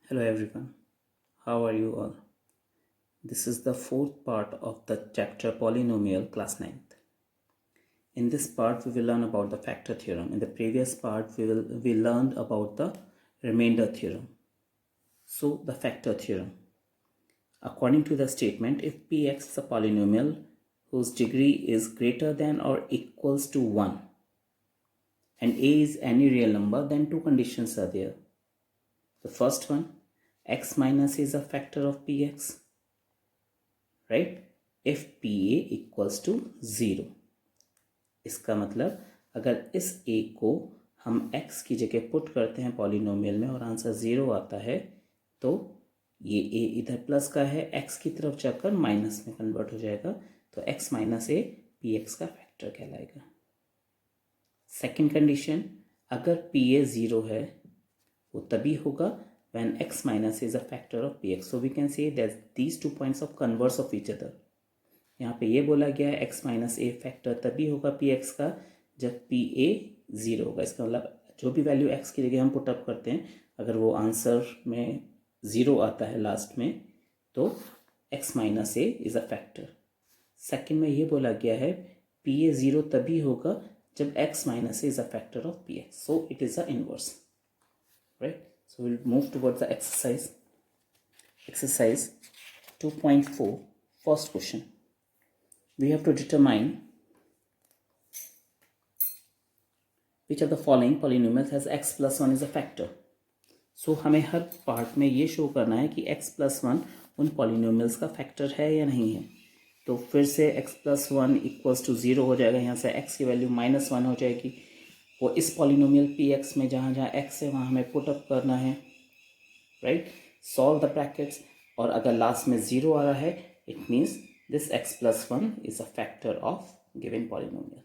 Hello everyone, how are you all? This is the fourth part of the chapter Polynomial, class 9th. In this part we will learn about the factor theorem. In the previous part we learned about the remainder theorem. So the factor theorem. According to the statement, if px is a polynomial whose degree is greater than or equals to 1 and a is any real number, then two conditions are there. The first one, x minus is a factor of px, right, if p a equals to 0। इसका मतलब अगर इस ए को हम x की जगह put करते हैं पॉलिनोमियल में और आंसर 0 आता है तो ये a इधर प्लस का है, x की तरफ जाकर माइनस में कन्वर्ट हो जाएगा, तो x minus A P x का फैक्टर कहलाएगा। सेकेंड कंडीशन, अगर पी ए 0 है वो तभी होगा when x minus is a factor of px. So we can say that these 2 points of converse of each other. यहाँ पे ये बोला गया है x माइनस ए फैक्टर तभी होगा px का जब pa 0 होगा। इसका मतलब जो भी वैल्यू x की जगह हम पुटअप करते हैं, अगर वो आंसर में 0 आता है लास्ट में, तो x minus A is a factor. Second में ये बोला गया है pa 0 तभी होगा जब x minus A is a factor of px. So it is a inverse, right? So we'll move towards the exercise. Exercise 2.4, first question. We have to determine which of the following polynomials has x plus 1 is a factor. So हमें हर part में ये show करना है कि x plus 1 उन polynomials का factor है या नहीं है। तो फिर से x plus 1 इक्वल्स टू 0 हो जाएगा, यहाँ से x की वैल्यू -1 हो जाएगी। वो इस पॉलिनोमियल पी एक्स में जहाँ जहाँ एक्स है वहाँ हमें पुट अप करना है, राइट। सॉल्व द ब्रैकेट्स, और अगर लास्ट में 0 आ रहा है it means this x plus 1 is a factor of given polynomial.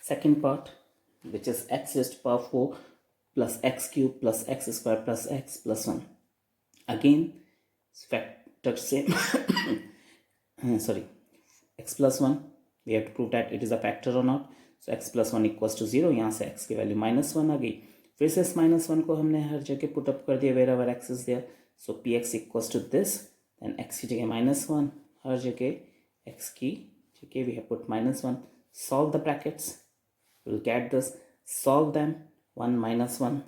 Second part which is x raised to power 4 plus x cube plus x square plus x plus 1। Again factor से sorry, x plus 1 we have to prove that it is a factor or not. So x plus 1 equals to 0, यहाँ से x की value -1 आ गई, फिर से इस -1 को हमने हर जगह पुटअप कर दिया wherever x is there. So p x equals to this, then x की जगह -1, हर जगह x की जगह we have put -1। Solve the brackets, will get this, solve them, 1 -1,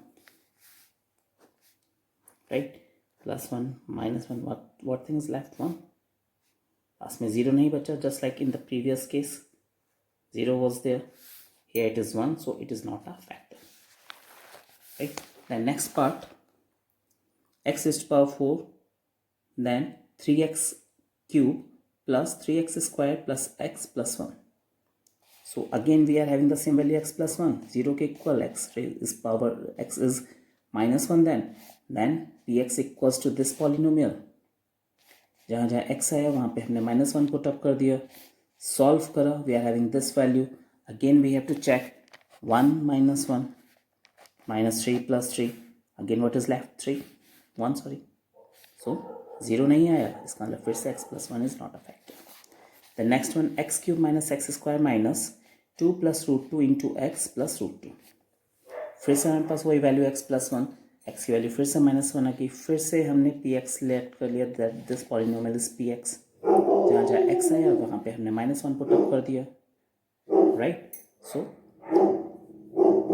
right, plus 1 -1, what thing is left? 1। Last में 0 नहीं बचा, just like in the previous case 0 was there, here it is 1, so it is not a factor, right? The next part, x raised to power 4, then 3x cube plus 3x square plus x plus 1. So again we are having the same value x plus 1, 0 के equal, x is power, x is -1, then px equals to this polynomial, जहाँ जहाँ x आया वहाँ पे हमने -1 put up कर दिया, solve करा, we are having this value. Again we have to check 1 -1 -3 + 3, again what is left 3 1 sorry, so 0 नहीं आया, इसका मतलब फिर से x plus 1 is not a factor. The next one, x cube minus x square minus 2 + √2 into x plus √2। फिर से हमारे पास वही वैल्यू x plus 1, x की वैल्यू फिर से -1 आ गई, फिर से हमने पी एक्स लेट कर लिया, that this polynomial is P x, जहाँ जहाँ x आया वहाँ पे हमने -1 पुट अप कर दिया, राइट। सो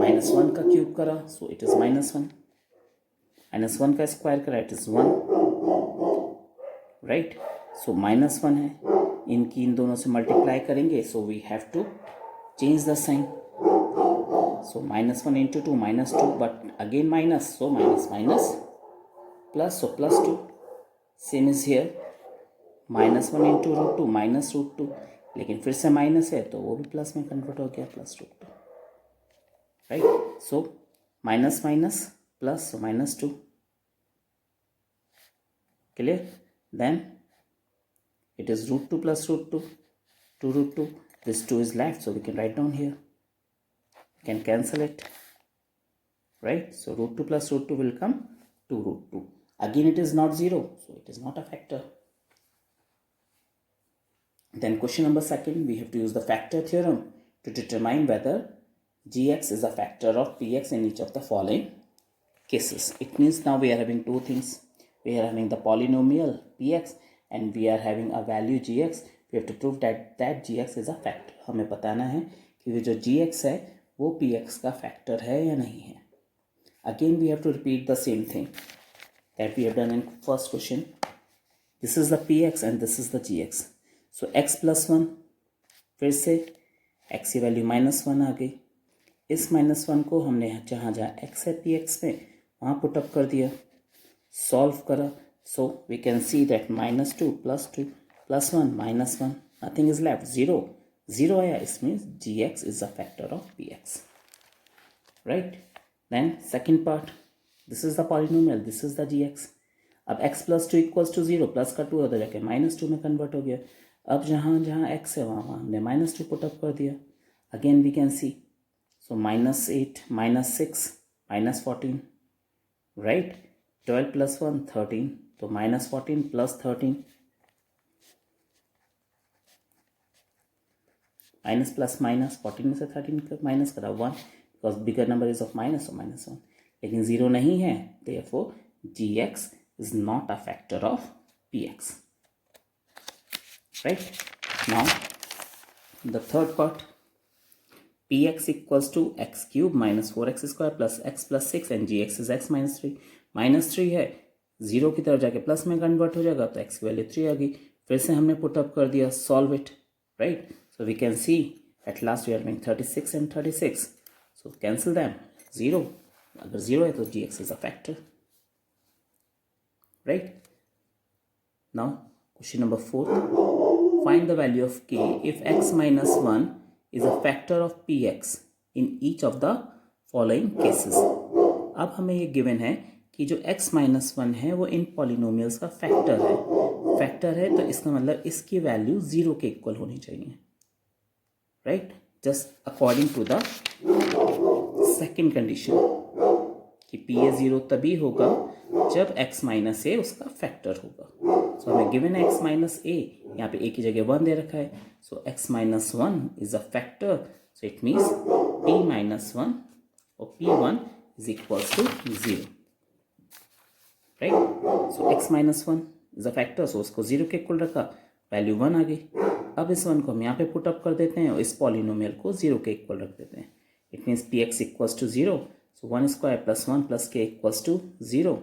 -1 का क्यूब करा, सो इट इज -1, -1 का स्क्वायर करा, इट इज 1, राइट। सो -1 है, इनकी इन दोनों से मल्टीप्लाई करेंगे, so we have to change the sign, so -1 into 2 -2, but again minus, so minus minus plus, so +2, same is here, -1 into √2 -√2, लेकिन फिर से माइनस है तो वो भी प्लस में कन्वर्ट हो गया, +2, right. So minus minus plus, so -2, clear. Then it is √2 plus √2, 2 √2, this 2 is left, so we can write down here, we can cancel it, right? So √2 plus √2 will come 2 √2. Again it is not 0, so it is not a factor. Then question number 2, we have to use the factor theorem to determine whether gx is a factor of px in each of the following cases. It means now we are having two things. We are having the polynomial px and we are having a value gx. We have to prove that gx is a factor. हमें बताना है कि जो gx है वो px का factor है या नहीं है. Again we have to repeat the same thing that we have done in first question. This is the px and this is the gx. So x plus 1, फिर से x की वैल्यू -1 आ गई. इस -1 को हमने जहाँ जहाँ x है px में वहाँ पुटअप कर दिया, सॉल्व करा. So we can see that -2 +2 +1 -1, nothing is left, 0 आया. इस means gx is a factor of px, right. Then second part, this is the polynomial, this is the gx. अब x + 2 = 0, plus का 2 होता जाके -2 में कन्वर्ट हो गया. अब जहाँ जहाँ x है वहाँ हमने -2 पुटअप कर दिया. Again we can see, so -8 -6 -14, right. 12 + 1 13, तो -14 + 13, माइनस प्लस माइनस, 14 में से 13 माइनस करा 1, because bigger number is of minus, तो -1. लेकिन 0 नहीं है, therefore gx is not a factor of px, right. Now the third part, px = x³ - 4x² + x + 6 and gx is x - 3. -3 है, 0 की तरफ जाके प्लस में कन्वर्ट हो जाएगा, तो x की वैल्यू 3 आ गई. फिर से हमने पुटअप कर दिया, solve it, right. So we can see at last we are having 36 and 36, so cancel them. 0, अगर 0 है तो gx is a factor, right. Now question number 4, find the value of k if x - 1 is a factor of px in each of the following cases. अब हमें ये given है कि जो x - 1 है वो इन पॉलिनोमियल्स का फैक्टर है. फैक्टर है तो इसका मतलब इसकी वैल्यू 0 के इक्वल होनी चाहिए, right. Just according to the second condition कि p ए 0 तभी होगा जब x - a उसका फैक्टर होगा. सो हमें गिवन है x - a, यहाँ पे a की जगह 1 दे रखा है. So x - 1 is a factor, so it means p - 1 और p1 is equal to 0, right. So x - 1 is a factor, so उसको 0 के इक्वल रखा, वैल्यू 1 आ गई. अब इस 1 को हम यहाँ पे पुटअप कर देते हैं और इस पॉलिनोमियल को 0 के इक्वल रख देते हैं. It means px = 0, so 1² + 1 + k = 0.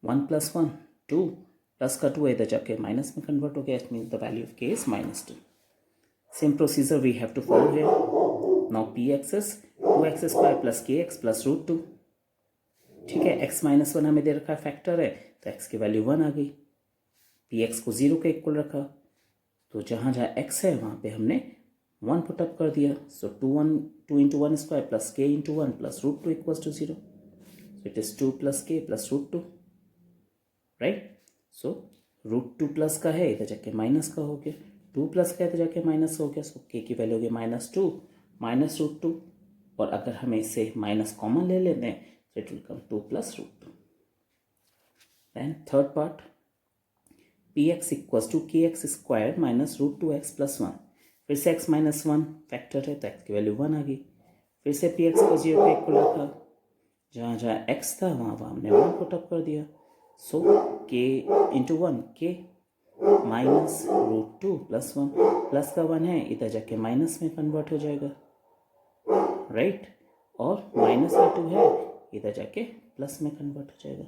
1 + 1 2, plus का 2 इधर जाके माइनस में कन्वर्ट हो गया. It means the value of k is -2. Same procedure we have to follow here. Now px is 2x² + kx + √2. ठीक है, x - 1 हमें दे रखा है, फैक्टर है, तो x की वैल्यू 1 आ गई. px को 0 के इक्वल रखा, तो जहाँ जहाँ x है वहाँ पे हमने 1 पुटअप कर दिया. सो 2 × 1² + k × 1 + √2 = 0. So it is 2 + k + √2, right. So √2 plus का है, इधर जाके माइनस का हो गया. 2 प्लस का इधर जाके माइनस हो गया. सो k की वैल्यू हो गई -2 -√2, और अगर हमें इससे माइनस कॉमन ले लेते हैं तो it will come 2 + √2. Then third part, px = kx² - √2x + 1. फिर से x - 1 फैक्टर है तो x की वैल्यू 1 आ गई. फिर से px को 0 के इक्वल रखा, जहाँ जहाँ x था वहाँ हमने 1 पुटअप कर दिया. सो k × 1 k -√2 + 1, प्लस का 1 है, इधर जाके माइनस में कन्वर्ट हो जाएगा, राइट. और माइनस का 2 है, इधर जाके प्लस में कन्वर्ट हो जाएगा.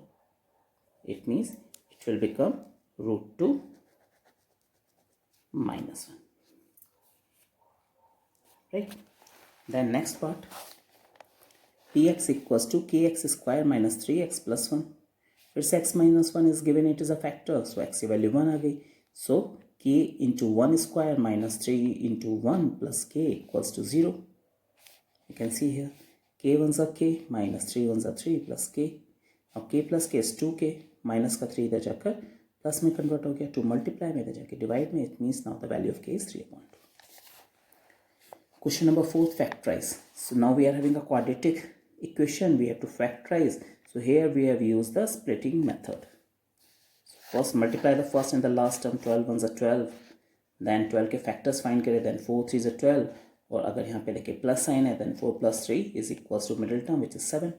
It means it will become √2 - 1, right. Then next part, px = kx² - 3x + 1. फिर से x - 1 is given, it is a factor, so x की वैल्यू 1 आ गई. सो k × 1² - 3 × 1 + k = 0. You can see here k 1s are k -3 1s are 3 + k. अब k + k is 2k, minus का 3 इधर जाकर plus में convert हो गया. 2 मल्टीप्लाई में इधर जाके डिवाइड में, it means now the value of k is 3/2. Question number 4, factorize. So now we are having a quadratic equation, we have to factorize. So here we have used the splitting method. So first multiply the first and the last term, 12 1s are 12, then 12 के factors find करें, then 4 3s are 12, और अगर यहाँ पे देखिए plus sign है, then 4 + 3 is equals to middle term which is 7,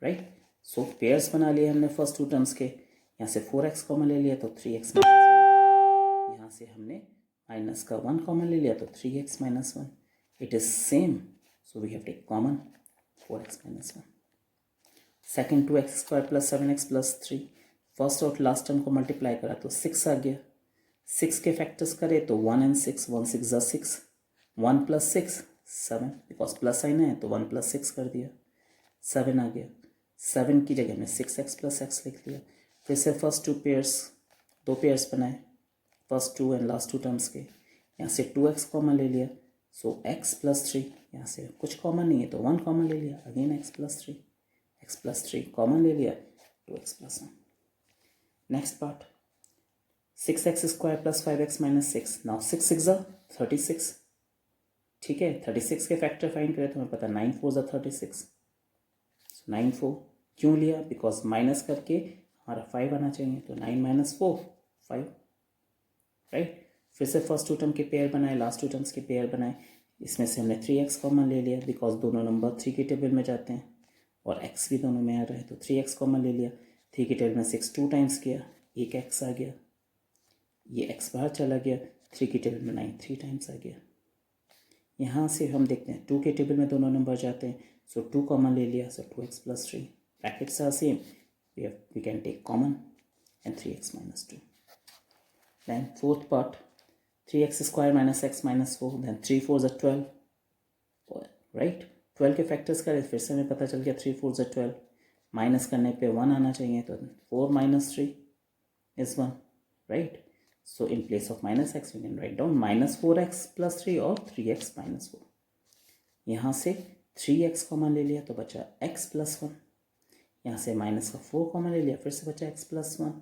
right. So pairs बना लिए हमने फर्स्ट टू टर्म्स के। यहाँ से 4x कॉमन ले लिया तो 3x माइनस 1, यहाँ से हमने माइनस का 1 कॉमन ले लिया तो 3x minus 1, it is same, so we have take common 4x minus 1। Second 2x square plus 7x plus 3, first और लास्ट टर्म को मल्टीप्लाई करा तो 6 आ गया। 6 के फैक्टर्स करे तो 1 and 6, 1 6 ज़ा 6, 1 प्लस 6 7, बिकॉज प्लस साइन है तो 1 प्लस 6 कर दिया, 7 आ गया। 7 की जगह में 6x प्लस x लिख लिया। फिर से फर्स्ट दो पेयर्स बनाए, फर्स्ट 2 एंड लास्ट 2 टर्म्स के। यहाँ से 2x कॉमन ले लिया, सो x प्लस 3, यहाँ से कुछ कॉमन नहीं है तो 1 कॉमन ले लिया, अगेन x प्लस 3 कॉमन ले लिया, 2x plus 1। Next part 6x square plus 5x minus 6, now 6 6 ज़ा 36, ठीक है। 36 के फैक्टर फाइंड करें तो हमें पता 9 4 ज़ा 36, 9 4 क्यों लिया, बिकॉज माइनस करके हमारा 5 आना चाहिए, तो 9 माइनस 4 5, राइट। फिर से फर्स्ट टू टर्म के पेयर बनाए, लास्ट टू टर्म्स के पेयर बनाए। इसमें से हमने 3x कॉमन ले लिया, बिकॉज दोनों नंबर 3 के टेबल में जाते हैं और x भी दोनों में आ रहा है, तो 3x कॉमन ले लिया। 3 के टेबल में 6 2 टाइम्स किया, एक x आ गया, ये x बाहर चला गया। 3 के टेबल में 9 3 टाइम्स आ गया। यहाँ से हम देखते हैं 2 के टेबल में दोनों नंबर जाते हैं, सो 2 कॉमन ले लिया, सो 2x plus 3, brackets are same, we can take common and 3x minus 2. Then fourth part 3x square minus x minus 4, then 3 4s are 12, right। 12 के फैक्टर्स करें, फिर से हमें पता चल गया 3 4s are 12, माइनस करने पे 1 आना चाहिए, तो 4 minus 3 is 1, right। So in place of minus x we can write down minus 4x plus 3 और 3x minus 4। यहाँ से 3x कॉमन ले लिया तो बचा x प्लस 1, यहाँ से माइनस का 4 कॉमन ले लिया, फिर से बचा x plus 1,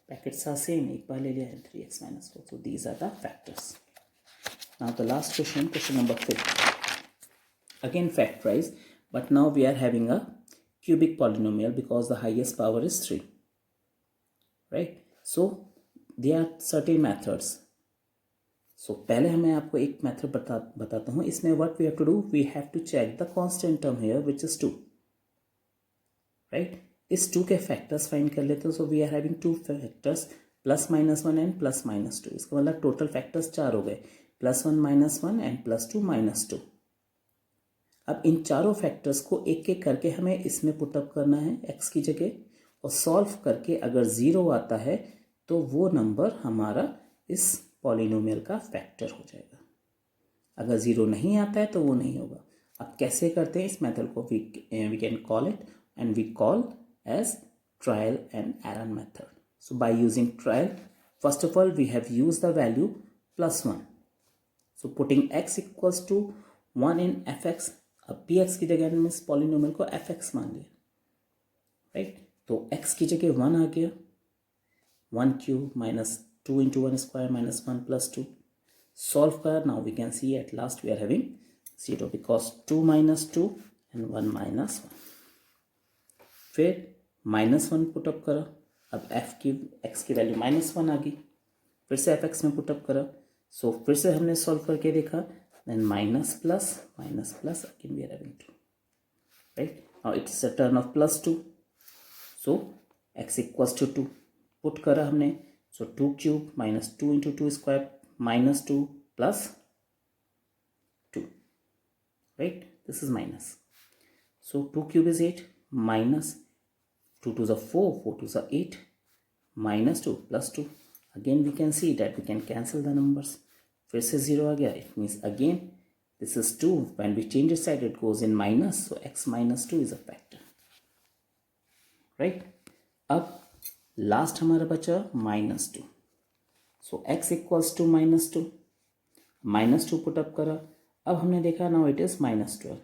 packets are same, एक बार ले लिया है 3x minus 4, so these are the factors. Now the last question number 5, again factorize, but now we are having a cubic polynomial because the highest power is 3, right। So there are certain methods, so पहले हमें आपको एक method बताता हूँ। इसमें what we have to do, we have to check the constant term here which is 2, right। इस 2 के factors find कर लेते हैं, so we are having 2 factors plus minus 1 and plus minus 2, इसका मतलब टोटल फैक्टर्स 4 हो गए, plus 1 minus 1 and plus 2 minus 2। अब इन चारों फैक्टर्स को एक एक करके हमें इसमें पुटअप करना है x की जगह, और सॉल्व करके अगर 0 आता है तो वो नंबर हमारा इस पॉलिनोमियल का फैक्टर हो जाएगा, अगर 0 नहीं आता है तो वो नहीं होगा। अब कैसे करते हैं इस मेथड को, we can call it and we call as trial and error method. So by using trial, first of all we have used the value plus 1, so putting x equals to 1 in fx, अब px की जगह हमने इस polynomial को fx मान लिया, right. तो x की जगह 1 आ गया, 1 cube minus 2 into 1 square minus 1 plus 2, solve कर, now we can see at last we are having 0 because 2 minus 2 and 1 minus 1। फिर माइनस 1 पुटअप करा, अब x की वैल्यू माइनस 1 आ गई, फिर से fx में पुटअप करा, सो फिर से हमने सॉल्व करके देखा, then minus plus again we are having 2, right. Now it's a turn of plus 2, so x equals to 2 put करा हमने, so 2 cube minus 2 into 2 square minus 2 plus 2, right, this is minus, so 2 cube is 8 minus 2 2s are 4, 4 2s are 8, minus 2 plus 2, again we can see that we can cancel the numbers, फिर से 0 आ गया, it means again this is 2, when we change its side it goes in minus, so x minus 2 is a factor, right। अब last हमारा बचा minus 2, so x equals to minus 2, minus 2 put up करा, अब हमने देखा now it is minus 12,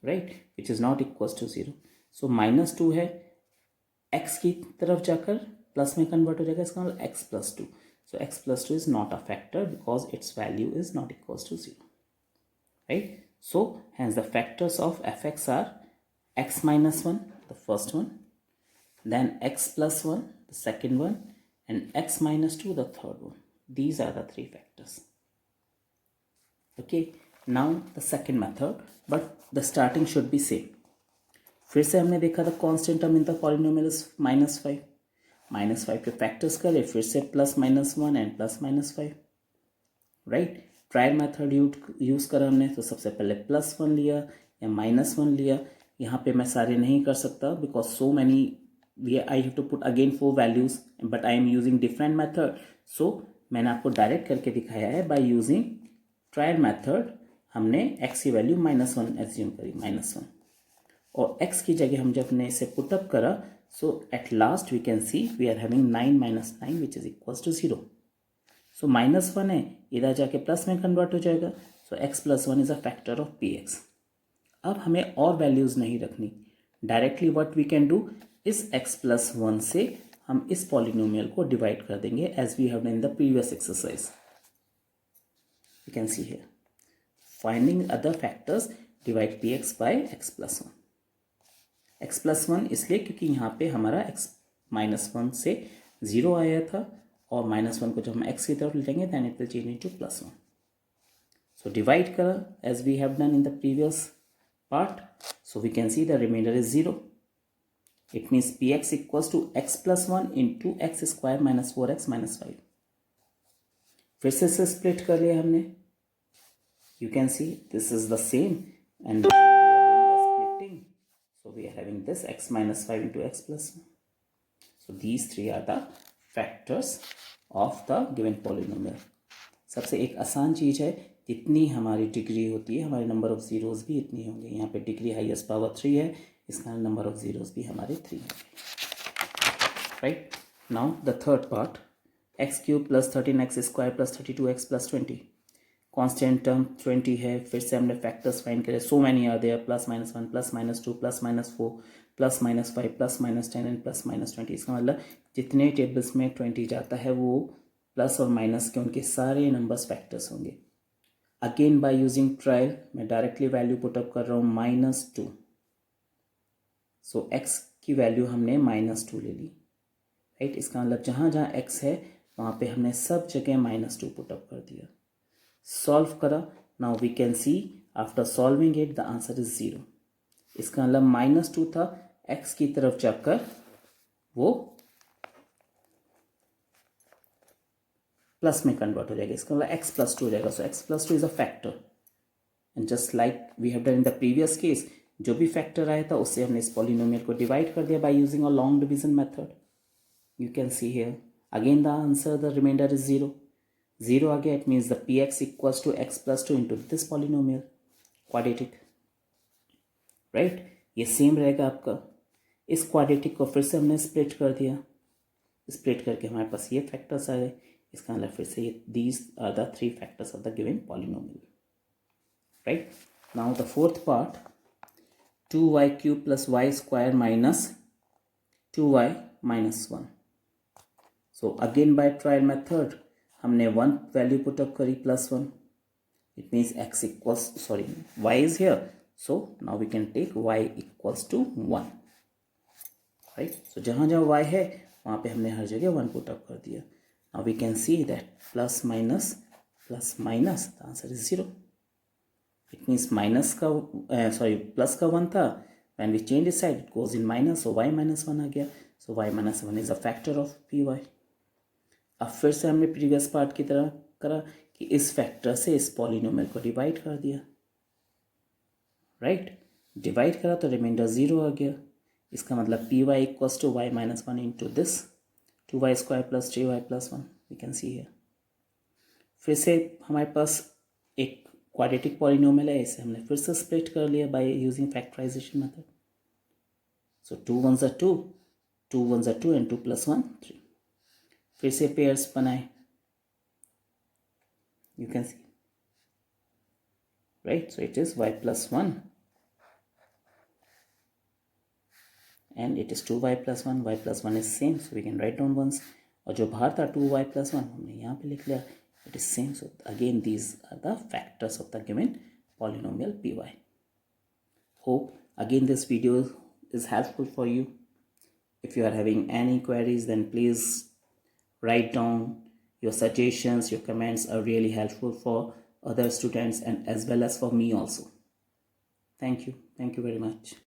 right, which is not equals to 0, so minus 2 है, x की तरफ जाकर प्लस में कन्वर्ट हो जाएगा, इसका मतलब x plus 2, so x plus 2 is not a factor because its value is not equals to 0, right. So hence the factors of fx are x minus 1 the first one, then x plus 1 the second one, and x minus 2 the third one. These are the three factors. Okay, now the second method, but the starting should be same. फिर से हमने देखा था constant term in the polynomial is -5. -5 के factors करें, फिर से +-1 and +-5. Right, trial method use करा हमने, तो सबसे पहले +1 लिया या -1 लिया. यहाँ पे मैं सारे नहीं कर सकता because so many I have to put again 4 values, but I am using different method. So मैंने आपको डायरेक्ट करके दिखाया है बाय यूजिंग ट्रायल मेथड. हमने x की वैल्यू -1 एज्यूम करी, -1, और x की जगह हम जब ने इसे पुटअप करा, so at last we can see we are having 9 - 9 which is equals to 0. So -1 है, इधर जाके प्लस में कन्वर्ट हो जाएगा. So x + 1 is a factor of px. अब हमें और वैल्यूज़ नहीं रखनी. Directly what we can do, इस x + 1 से हम इस पॉलिनोमियल को डिवाइड कर देंगे as we have done in the previous exercise. You can see here finding other factors, divide px by x + 1. x + 1 इसलिए क्योंकि यहाँ पे हमारा x -1 से 0 आया था, और -1 को जब हम x की तरफ लेंगे then it will change into +1. So divide करा as we have done in the previous part, so we can see the remainder is 0. It means px equals to x + 1 into x square minus 4x minus 5. फिर से split कर लिया हमने. You can see this is the same and we are doing the splitting. So we are having this x minus 5 into x plus 1. So these three are the factors of the given polynomial. सबसे एक आसान चीज़ है, जितनी हमारी degree होती है हमारे number of zeros भी इतनी होंगे. यहाँ पे डिग्री हाईएस्ट पावर 3 है, इसका नंबर ऑफ ज़ीरोज़ भी हमारे 3 होंगे. Right, now the third part, x³ + 13x² + 32x + 20. Constant term 20 है. फिर से हमने फैक्टर्स फाइंड करे. So many are there, +-1 +-2 +-4 +-5 +-10 and +-20. इसका मतलब जितने टेबल्स में 20 जाता है वो प्लस और माइनस के उनके सारे नंबर्स फैक्टर्स होंगे. अगेन बाय यूजिंग ट्रायल मैं डायरेक्टली वैल्यू पुटअप कर रहा हूँ -2. सो x की वैल्यू हमने -2 ले ली. राइट, इसका मतलब जहाँ जहाँ x है वहाँ पे हमने सब जगह -2 पुटअप कर दिया. सॉल्व करा. Now we can see after solving it the answer is 0. इसका मतलब -2 था, x की तरफ जाकर वो प्लस में कन्वर्ट हो जाएगा. इसका मतलब x + 2 हो जाएगा. So x + 2 is a factor, and just like we have done in the previous case, जो भी फैक्टर आया था उससे हमने इस पॉलिनोमियल को डिवाइड कर दिया by using a long division method. You can see here again the answer, the reminder is 0. 0 आ गया, it means the px equals to x + 2 into this polynomial quadratic. Right, ये सेम रहेगा आपका. इस quadratic को फिर से हमने स्प्लिट कर दिया. स्प्लिट करके हमारे पास ये फैक्टर्स आ गए. इसका मतलब फिर से ये these are the 3 factors of the given polynomial. Right, now the fourth part, 2y³ + y² minus 2y minus 1. So again by trial method हमने 1 वैल्यू पुटअप करी +1. It means x equals, sorry y is here, so now we can take y equals to 1. Right, so जहाँ जहाँ y है वहाँ पे हमने हर जगह 1 put up कर दिया. Now we can see that plus minus, the answer is 0. It means minus का plus का 1 था. When we change this side, it goes in minus, so y - 1 आ गया. So y - 1 is a factor of py. अब फिर से हमने previous part की तरह करा कि इस फैक्टर से इस पॉलिनोमियल को डिवाइड कर दिया. राइट, डिवाइड करा तो रिमाइंडर 0 आ गया. इसका मतलब py equals to y - 1 into this 2y² + 3y + 1. We can see here. फिर से हमारे पास एक क्वाड्रेटिक पॉलिनोमियल है, इसे हमने फिर से स्प्लिट कर लिया by using factorization method. So 2 1s are 2, 2 1s are 2 and 2 + 1 3. फिर से पेयर्स बनाए. You can see. Right, so it is y + 1 and it is 2y + 1. y + 1 is same, so we can write down once. और जो बाहर था 2y + 1 हमने यहाँ पे लिख लिया. It is same. So again these are the factors of the given polynomial py. Hope again this video is helpful for you. If you are having any queries, then please write down your suggestions. Your comments are really helpful for other students and as well as for me also. Thank you very much.